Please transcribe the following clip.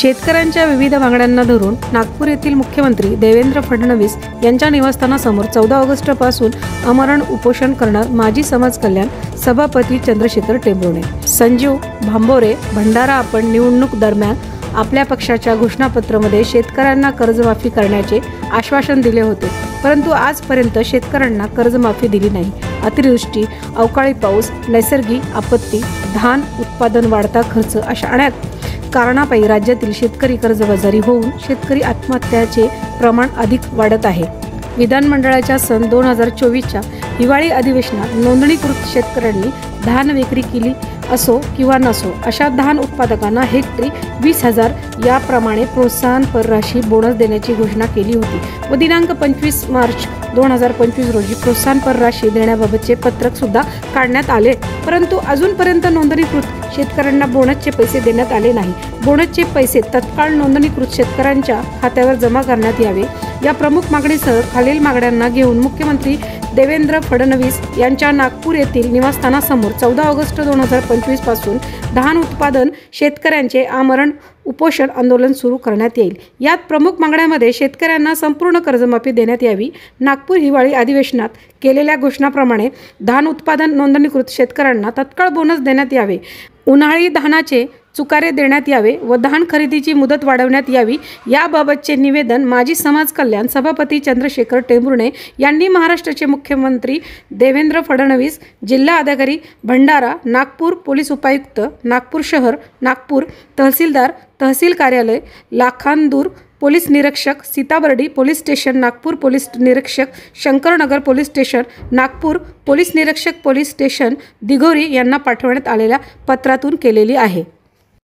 शेतकऱ्यांच्या विविध मागण्यांना धरून नागपूर येथील मुख्यमंत्री देवेंद्र फडणवीस यांच्या निवासस्थानासमोर 14 ऑगस्टपासून आमरण उपोषण करणार माजी समाज कल्याण सभापती चंद्रशेखर टेंभुर्णे। संजीव भांबोरे भंडारा आपण निवडणूक दरम्यान आपल्या पक्षाच्या घोषणापत्रामध्ये शेतकऱ्यांना कर्जमाफी करण्याचे आश्वासन दिले होते, परंतु आजपर्यंत शेतकऱ्यांना कर्जमाफी दिली नाही। अतिवृष्टी, अवकाळी पाऊस, नैसर्गिक आपत्ती, धान उत्पादन, वाढता खर्च अशा अनेक कारणापायी राज्यातील शेतकरी कर्जबाजारी होऊन शेतकरी आत्महत्याचे प्रमाण अधिक वाढत आहे। विधानमंडळाच्या सन 2024च्या हिवाळी अधिवेशनात नोंदणीकृत शेतकऱ्यांनी धान विक्री केली असो किंवा नसो अशा धान उत्पादकांना हेक्टरी 20,000 याप्रमाणे प्रोत्साहनपर राशी बोनस देण्याची घोषणा केली होती व दिनांक 25 मार्च 2025 रोजी प्रोत्साहनपर राशी देण्याबाबतचे पत्रक सुद्धा काढण्यात आले, परंतु अजूनपर्यंत नोंदणीकृत शेतकऱ्यांना बोनसचे पैसे देण्यात आले नाही। बोनसचे पैसे तत्काळ नोंदणीकृत शेतकऱ्यांच्या खात्यावर जमा करण्यात यावे या प्रमुख मागणीसह खालील मागण्यांना घेऊन मुख्यमंत्री देवेंद्र फडणवीस यांच्या नागपूर येथील निवासस्थानासमोर 14 ऑगस्ट 2025 पासून धान उत्पादन शेतकऱ्यांचे आमरण उपोषण आंदोलन सुरू करण्यात येईल। यात प्रमुख मागण्यांमध्ये शेतकऱ्यांना संपूर्ण कर्जमाफी देण्यात यावी, नागपूर हिवाळी अधिवेशनात केलेल्या घोषणाप्रमाणे धान उत्पादन नोंदणीकृत शेतकऱ्यांना तत्काळ बोनस देण्यात यावे, उन्हाळी धानाचे चुकारे देण्यात यावे व धान खरेदीची मुदत वाढवण्यात यावी याबाबतचे निवेदन माजी समाज कल्याण सभापती चंद्रशेखर टेंभुर्णे यांनी महाराष्ट्राचे मुख्यमंत्री देवेंद्र फडणवीस, जिल्हा अधिकारी भंडारा, नागपूर पोलीस उपायुक्त नागपूर शहर, नागपूर तहसीलदार, तहसील कार्यालय लाखांदूर, पोलीस निरीक्षक Sitabardi police station, Nagpur police निरीक्षक Shankarnagar police station, Nagpur police निरीक्षक पोलीस स्टेशन दिघोरी यांना पाठवण्यात आलेल्या पत्रातून केलेली आहे।